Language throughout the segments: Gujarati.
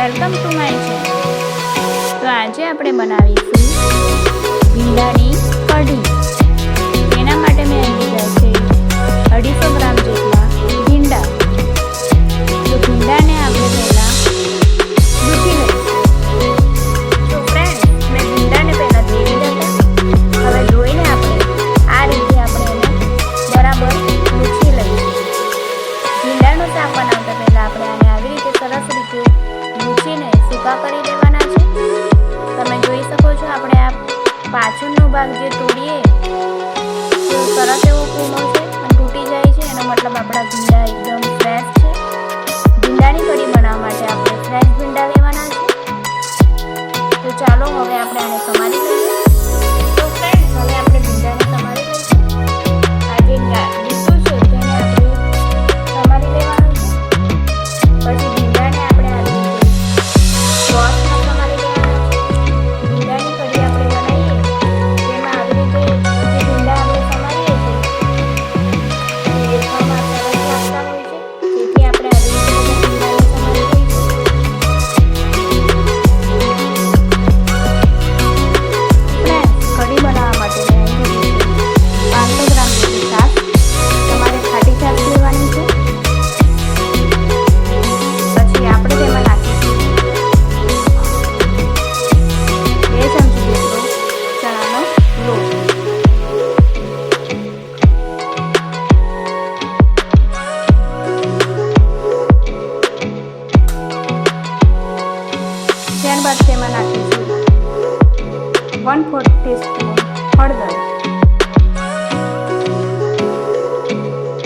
Welcome to my channel. તો આજે આપણે બનાવીશું ભીંડાની કઢી। એના માટે મેં લીધા છે 250 ગ્રામ જેટલા ભીંડા। તો ભીંડાને આપણે પહેલાં લૂછી લઈશું। તો ફ્રેન્ડ્સ, મેં ભીંડાને પહેલાં ધોઈ લીધા હતા। હવે ધોઈને આપણે આ રીતે આપણે એને બરાબર લૂછી લઈશું। ભીંડાનું શાક બનાવતા પહેલાં આપણે આને આવી રીતે સરસ રીતે લૂછીને સૂકા કરી દેવાના છે। તમે જોઈ શકો છો, આપણે આ પાછળનો ભાગ જે તોડીએ તો સરસ એવો કૂણો છે અને તૂટી જાય છે, એનો મતલબ આપણા ભીંડા એકદમ ફ્રેશ છે। ભીંડાની કઢી બનાવવા માટે આપણે ફ્રેશ ભીંડા લેવાના છે। તો ચાલો હવે આપણે આને સમારી લઈએ। તો ફ્રેન્ડ્સ, હવે આપણે ભીંડાને સમારી લઈશું। આ જે લીટું છે તેને આપણે સમારી લેવાનું છે। પછી ભીંડાને આપણે આવી રીતે ગોળમાં સમારી લેવાના છે। ભીંડાની કઢી આપણે બનાવીએ તેમાં આવી રીતે જે ભીંડા આપણે સમારીએ છીએ તે દેખાવમાં સરસ લાગતા હોય છે, તેથી આપણે આવી રીતે બધા ભીંડાને સમારી લઈશું। ફ્રેન્ડ્સ, કઢી બનાવવા માટે મેં અહીં લીધી છે 500 ગ્રામ જેટલી છાશ। તમારે ખાટી છાશ લેવાની છે। પછી આપણે તેમાં નાખીશું 2 ચમચી જેટલો ચણાનો લોટ। ત્યારબાદ તેમાં નાખીશું 1/4 ટીસ્પૂન હળદર।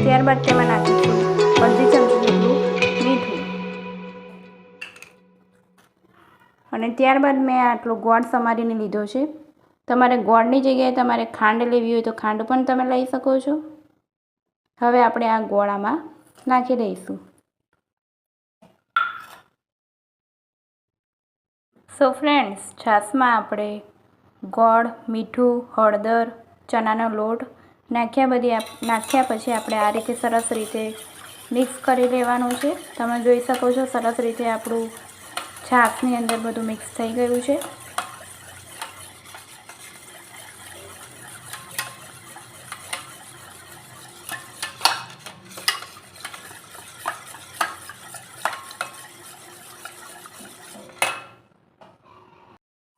ત્યારબાદ તેમાં નાખીશું 1/2 ચમચી જેટલું મીઠું અને ત્યારબાદ મેં આટલો ગોળ સમારીને લીધો છે। તમારે ગોળની જગ્યાએ તમારે ખાંડ લેવી હોય તો ખાંડ પણ તમે લઈ શકો છો। હવે આપણે આ ગોળામાં નાખી દઈશું। સો ફ્રેન્ડ્સ, છાશમાં આપણે ગોળ, મીઠું, હળદર, ચણાનો લોટ નાખ્યા પછી આપણે આ રીતે સરસ રીતે મિક્સ કરી લેવાનું છે। તમે જોઈ શકો છો, સરસ રીતે આપણું છાશની અંદર બધું મિક્સ થઈ ગયું છે।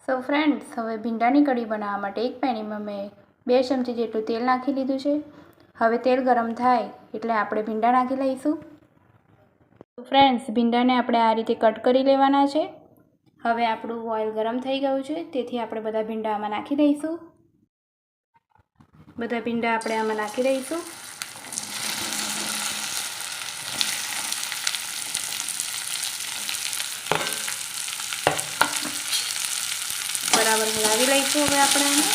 સો ફ્રેન્ડ્સ, હવે ભીંડાની કઢી બનાવવા માટે એક પેનીમાં મેં 2 ચમચી જેટલું તેલ નાખી લીધું છે। હવે તેલ ગરમ થાય એટલે આપણે ભીંડા નાખી લઈશું। તો ફ્રેન્ડ્સ, ભીંડાને આપણે આ રીતે કટ કરી લેવાના છે। હવે આપણું ઓઇલ ગરમ થઈ ગયું છે, તેથી આપણે બધા ભીંડા આમાં નાખી દઈશું। બધા ભીંડા આપણે આમાં નાખી દઈશું। બરાબર હલાવી લઈશું હવે આપણે આને।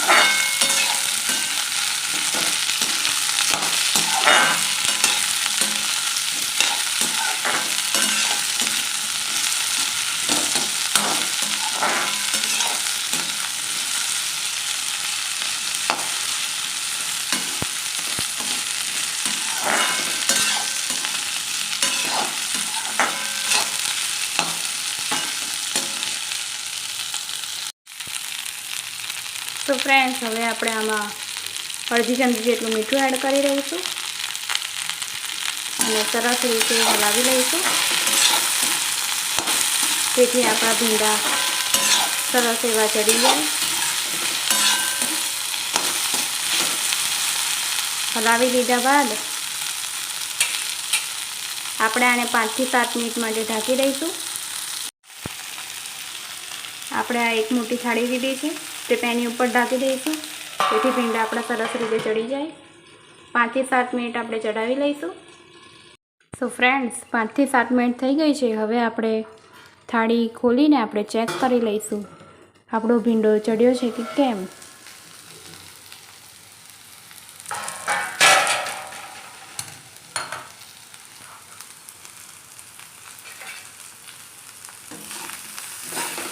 તો ફ્રેન્ડ્સ, હવે આપણે આમાં 1/2 ચમચી જેટલું મીઠું એડ કરી દઈશું અને સરસ રીતે હલાવી લઈશું, તેથી આપણા ભીંડા સરસ એવા ચડી જાય। હલાવી લીધા બાદ આપણે આને 5 થી 7 મિનિટ માટે ઢાંકી દઈશું। આપણે આ એક મોટી થાળી લીધી છે તે પેની ઉપર ઢાંકી દઈશું, તેથી ભીંડા આપણા સરસ રીતે ચડી જાય। 5 થી 7 મિનિટ આપણે ચડાવી લઈશું। સો ફ્રેન્ડ્સ, 5 થી 7 મિનિટ થઈ ગઈ છે। હવે આપણે થાળી ખોલીને આપણે ચેક કરી લઈશું આપણો ભીંડો ચડ્યો છે કે કેમ।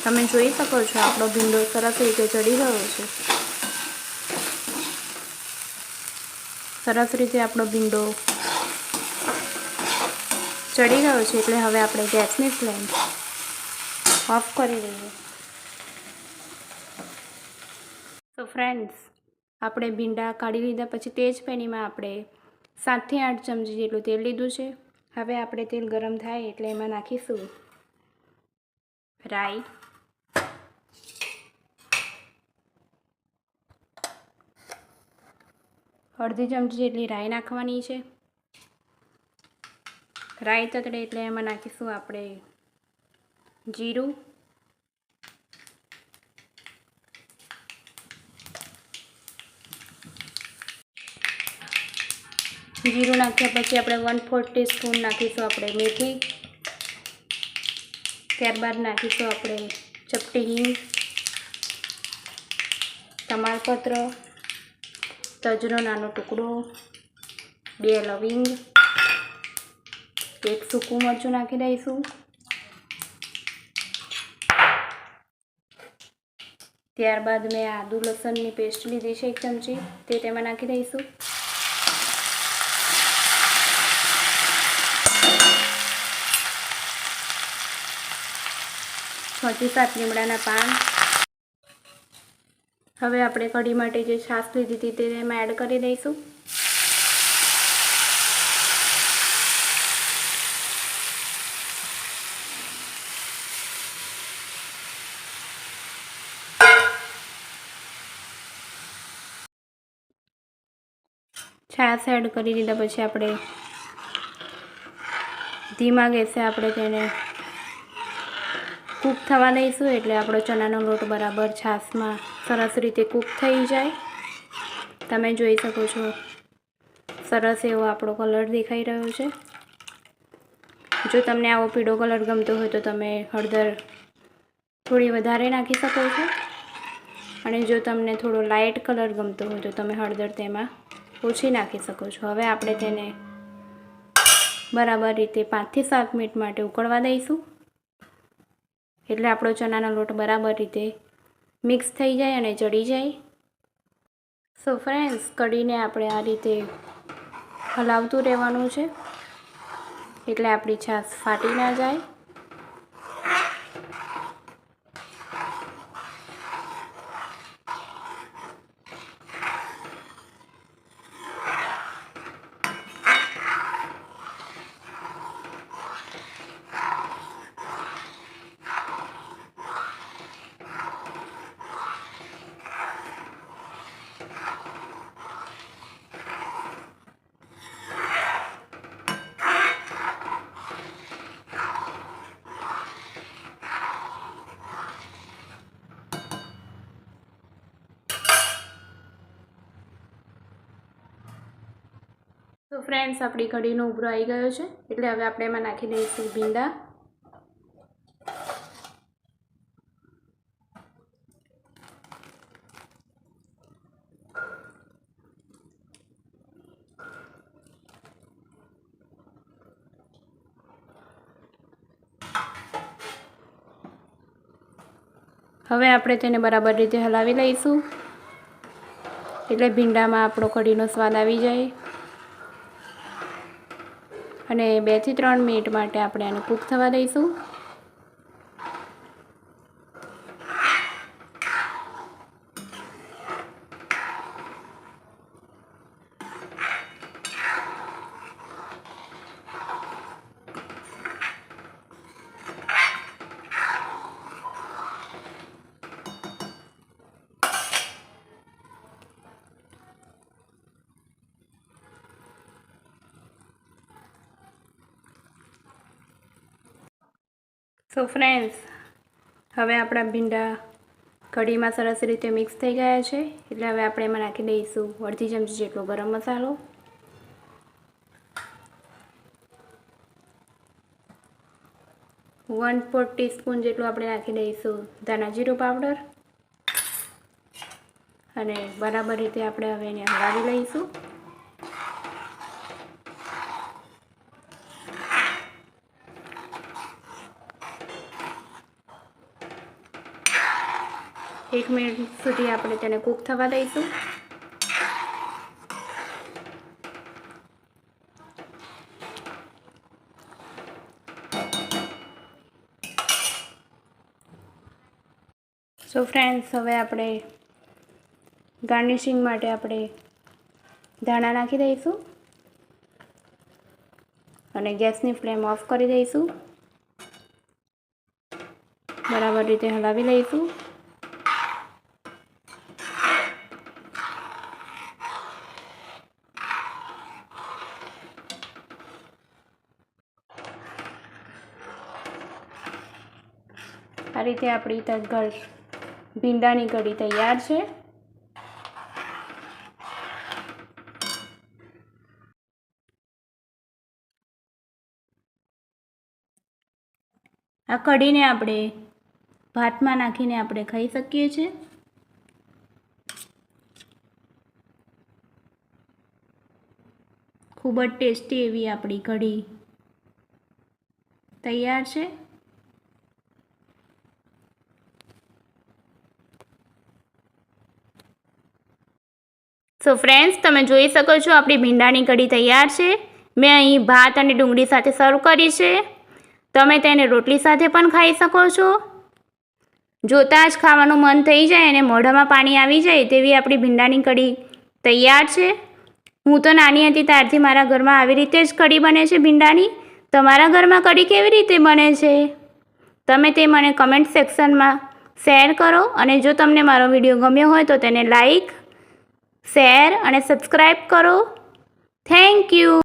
તમે જોઈ શકો છો, આપણો ભીંડો સરસ રીતે ચડી ગયો છે। સરસ રીતે આપણો ભીંડો ચડી ગયો છે, એટલે હવે આપણે ગેસની ફ્લેમ ઓફ કરી દઈએ. તો ફ્રેન્ડ્સ, આપણે ભીંડા કાઢી લીધા પછી તે જ પેનીમાં આપણે 7 થી 8 ચમચી જેટલું તેલ લીધું છે. હવે આપણે તેલ ગરમ થાય એટલે એમાં નાખીશું રાઈ, અડધી ચમચી જેટલી રાઈ નાખવાની છે. રાઈ તતડે એટલે એમાં નાખીશું આપણે જીરું, જીરું નાખ્યા પછી આપણે 1/4 ટીસ્પૂન નાખીશું આપણે મેથી. ત્યારબાદ નાખીશું આપણે ચપટી હિંગ, તમાલપત્ર, તજનો નાનો ટુકડો, 2 લવિંગ, 1 સૂકું મરચું નાખી દઈશું. ત્યારબાદ મેં આદુ લસણની પેસ્ટ લીધી છે 1 ચમચી, તે તેમાં નાખી દઈશું. થી 7 લીમડાના પાન. હવે આપણે કઢી માટે જે છાશ લીધી હતી તે એમાં એડ કરી દઈશું. છાશ એડ કરી દીધા પછી આપણે ધીમા ગેસે આપણે તેને કૂક થવા દઈશું, એટલે આપણો ચણાનો લોટ બરાબર છાશમાં સરસ રીતે કૂક થઈ જાય. તમે જોઈ શકો છો સરસ એવો આપણો કલર દેખાઈ રહ્યો છે. જો તમને આવો પીળો કલર ગમતો હોય તો તમે હળદર થોડી વધારે નાખી શકો છો, અને જો તમને થોડો લાઇટ કલર ગમતો હોય તો તમે હળદર તેમાં ઓછી નાખી શકો છો. હવે આપણે તેને બરાબર રીતે 5 થી 7 મિનિટ માટે ઉકળવા દઈશું, એટલે આપણો ચણાનો લોટ બરાબર રીતે મિક્સ થઈ જાય અને ચડી જાય. સો ફ્રેન્ડ્સ, કઢીને આપણે આ રીતે હલાવતું રહેવાનું છે, એટલે આપણી છાશ ફાટી ના જાય. તો ફ્રેન્ડ્સ, આપણી કઢીનો ઉભરો આવી ગયો છે, એટલે હવે આપણે એમાં નાખી દઈશું ભીંડા. હવે આપણે તેને બરાબર રીતે હલાવી લઈશું, એટલે ભીંડામાં આપણો કઢીનો સ્વાદ આવી જાય. અને 2 થી 3 મિનિટ માટે આપણે આને કૂક થવા દઈશું. સો ફ્રેન્ડ્સ, હવે આપણા ભીંડા કઢીમાં સરસ રીતે મિક્સ થઈ ગયા છે, એટલે હવે આપણે એમાં નાખી દઈશું અડધી ચમચી જેટલો ગરમ મસાલો, 1/4 ટીસ્પૂન જેટલું આપણે નાખી દઈશું ધાણા જીરું પાવડર, અને બરાબર રીતે આપણે હવે એને હલાવી લઈશું. એક મિનિટ સુધી આપણે તેને કૂક થવા દઈશું. સો ફ્રેન્ડ્સ, હવે આપણે ગાર્નિશિંગ માટે આપણે ધાણા નાખી દઈશું અને ગેસની ફ્લેમ ઓફ કરી દઈશું. બરાબર રીતે હલાવી લઈશું. આ રીતે આપણી ભીંડાની કઢી તૈયાર છે. આ કઢીને આપણે ભાતમાં નાખીને આપણે ખાઈ શકીએ છીએ. ખૂબ જ ટેસ્ટી એવી આપણી કઢી તૈયાર છે. સો ફ્રેન્ડ્સ, તમે જોઈ શકો છો આપણી ભીંડાની કઢી તૈયાર છે. મેં અહીં ભાત અને ડુંગળી સાથે સર્વ કરી છે. તમે તેને રોટલી સાથે પણ ખાઈ શકો છો. જોતાં જ ખાવાનું મન થઈ જાય અને મોઢામાં પાણી આવી જાય તેવી આપણી ભીંડાની કઢી તૈયાર છે. હું તો નાની હતી ત્યારથી મારા ઘરમાં આવી રીતે જ કઢી બને છે ભીંડાની. તમારા ઘરમાં કઢી કેવી રીતે બને છે તમે તે મને કમેન્ટ સેક્શનમાં શેર કરો. અને જો તમને મારો વિડીયો ગમ્યો હોય તો તેને લાઈક, શેર અને સબસ્ક્રાઈબ કરો. Thank you.